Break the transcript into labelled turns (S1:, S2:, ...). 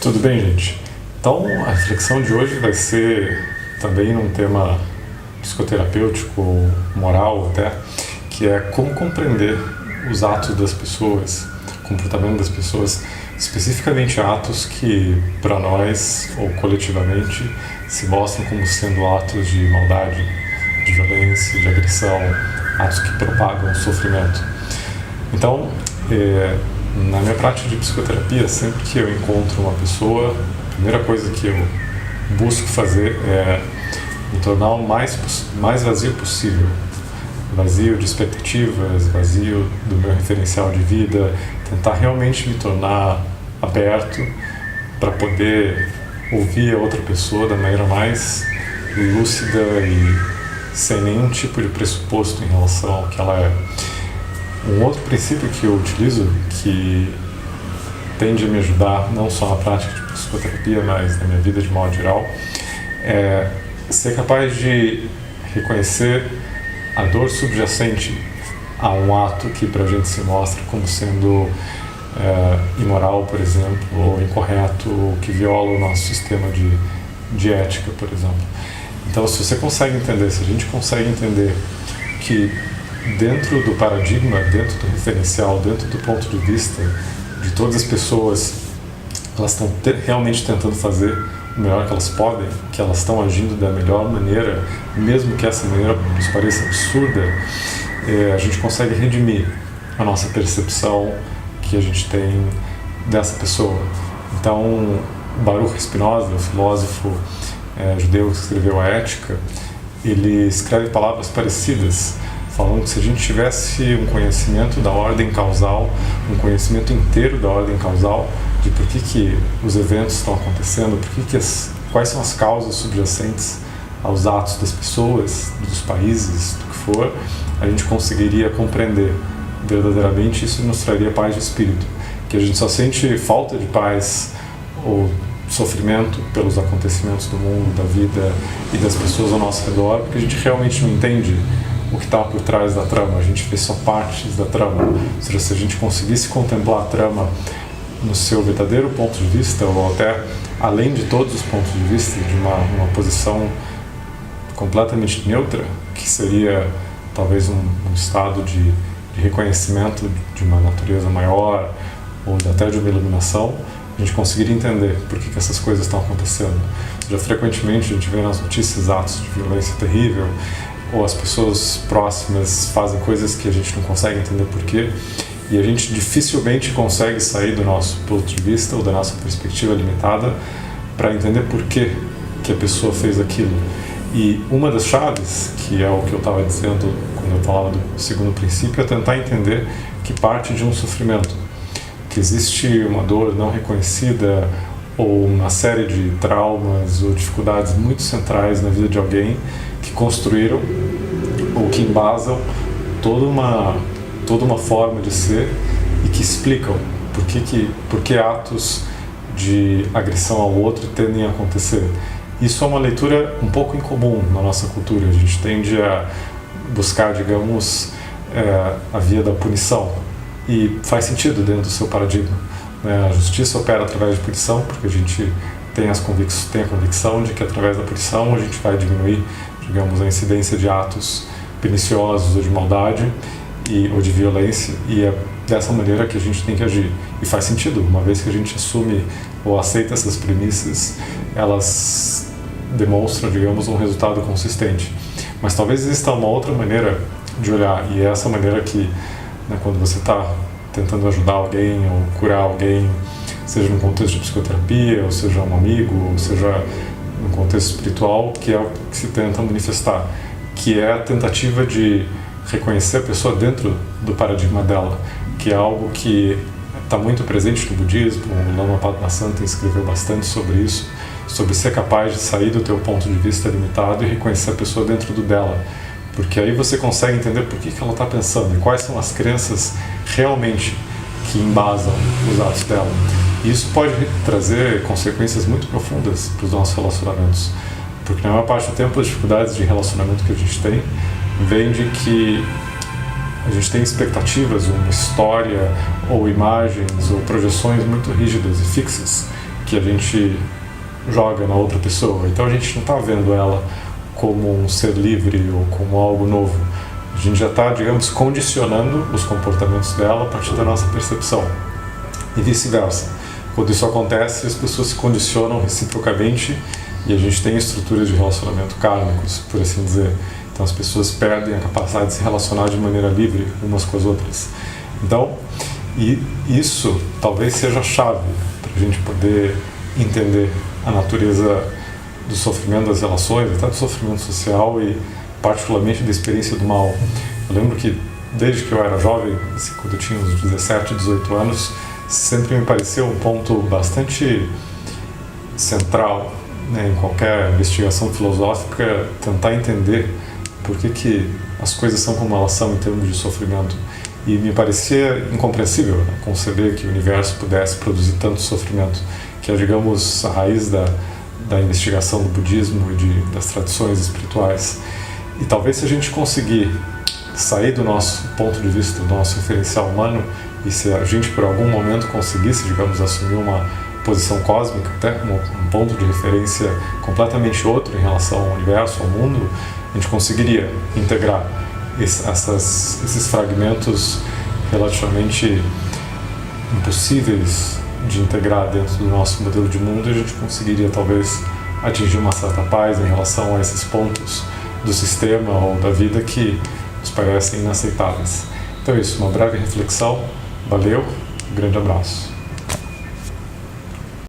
S1: Tudo bem, gente? Então, a reflexão de hoje vai ser também um tema psicoterapêutico, moral até, que é como compreender os atos das pessoas, o comportamento das pessoas, especificamente atos que, para nós, ou coletivamente, se mostram como sendo atos de maldade, de violência, de agressão, atos que propagam sofrimento. Então, na minha prática de psicoterapia, sempre que eu encontro uma pessoa, a primeira coisa que eu busco fazer é me tornar o mais vazio possível. Vazio de expectativas, vazio do meu referencial de vida, tentar realmente me tornar aberto para poder ouvir a outra pessoa da maneira mais lúcida e sem nenhum tipo de pressuposto em relação ao que ela é. Um outro princípio que eu utilizo, que tende a me ajudar não só na prática de psicoterapia, mas na minha vida de modo geral, é ser capaz de reconhecer a dor subjacente a um ato que para a gente se mostra como sendo imoral, por exemplo, ou incorreto, ou que viola o nosso sistema de ética, por exemplo. Então, se você consegue entender, se a gente consegue entender que dentro do paradigma, dentro do referencial, dentro do ponto de vista de todas as pessoas, elas estão realmente tentando fazer o melhor que elas podem, que elas estão agindo da melhor maneira, mesmo que essa maneira nos pareça absurda, a gente consegue redimir a nossa percepção que a gente tem dessa pessoa. Então, Baruch Spinoza, o filósofo judeu que escreveu a Ética, ele escreve palavras parecidas, falando que se a gente tivesse um conhecimento da ordem causal, um conhecimento inteiro da ordem causal, de por que os eventos estão acontecendo, quais são as causas subjacentes aos atos das pessoas, dos países, do que for, a gente conseguiria compreender verdadeiramente. Isso nos traria paz de espírito, que a gente só sente falta de paz ou sofrimento pelos acontecimentos do mundo, da vida e das pessoas ao nosso redor, porque a gente realmente não entende o que está por trás da trama, a gente vê só partes da trama. Ou seja, se a gente conseguisse contemplar a trama no seu verdadeiro ponto de vista, ou até além de todos os pontos de vista, de uma posição completamente neutra, que seria talvez um estado de reconhecimento de uma natureza maior, ou até de uma iluminação, a gente conseguiria entender por que essas coisas estão acontecendo. Já frequentemente a gente vê nas notícias atos de violência terrível, ou as pessoas próximas fazem coisas que a gente não consegue entender por quê, e a gente dificilmente consegue sair do nosso ponto de vista ou da nossa perspectiva limitada para entender por que a pessoa fez aquilo. E uma das chaves, que é o que eu estava dizendo quando eu falava do segundo princípio, é tentar entender que parte de um sofrimento, que existe uma dor não reconhecida ou uma série de traumas ou dificuldades muito centrais na vida de alguém que construíram ou que embasam toda uma forma de ser e que explicam por que atos de agressão ao outro tendem a acontecer. Isso é uma leitura um pouco incomum na nossa cultura. A gente tende a buscar, digamos, a via da punição, e faz sentido dentro do seu paradigma. A justiça opera através de punição, porque a gente tem a convicção de que através da punição a gente vai diminuir, digamos, a incidência de atos perniciosos ou de maldade ou de violência, e é dessa maneira que a gente tem que agir. E faz sentido, uma vez que a gente assume ou aceita essas premissas, elas demonstram, digamos, um resultado consistente. Mas talvez exista uma outra maneira de olhar, e é essa maneira que, quando você está tentando ajudar alguém ou curar alguém, seja num contexto de psicoterapia, ou seja um amigo, ou seja num contexto espiritual, que é o que se tenta manifestar, que é a tentativa de reconhecer a pessoa dentro do paradigma dela, que é algo que está muito presente no budismo. O Lama Padmasambhava escreveu bastante sobre isso, sobre ser capaz de sair do teu ponto de vista limitado e reconhecer a pessoa dentro do dela, porque aí você consegue entender por que ela está pensando e quais são as crenças realmente que embasam os atos dela. E isso pode trazer consequências muito profundas para os nossos relacionamentos, porque na maior parte do tempo as dificuldades de relacionamento que a gente tem vem de que a gente tem expectativas, uma história ou imagens ou projeções muito rígidas e fixas que a gente joga na outra pessoa. Então a gente não está vendo ela como um ser livre ou como algo novo. A gente já está, digamos, condicionando os comportamentos dela a partir da nossa percepção. E vice-versa. Quando isso acontece, as pessoas se condicionam reciprocamente e a gente tem estruturas de relacionamento kármicos, por assim dizer. Então as pessoas perdem a capacidade de se relacionar de maneira livre umas com as outras. Então, e isso talvez seja a chave para a gente poder entender a natureza do sofrimento das relações, até do sofrimento social e particularmente da experiência do mal. Eu lembro que desde que eu era jovem, assim, quando eu tinha uns 17, 18 anos, sempre me pareceu um ponto bastante central, né, em qualquer investigação filosófica, tentar entender por que as coisas são como elas são em termos de sofrimento. E me parecia incompreensível, né, conceber que o universo pudesse produzir tanto sofrimento, que é, digamos, a raiz da investigação do budismo e das tradições espirituais. E talvez se a gente conseguir sair do nosso ponto de vista, do nosso referencial humano, e se a gente por algum momento conseguisse, digamos, assumir uma posição cósmica, até um ponto de referência completamente outro em relação ao universo, ao mundo, a gente conseguiria integrar esses fragmentos relativamente impossíveis de integrar dentro do nosso modelo de mundo, e a gente conseguiria talvez atingir uma certa paz em relação a esses pontos do sistema ou da vida que nos parecem inaceitáveis. Então é isso, uma breve reflexão. Valeu, um grande abraço.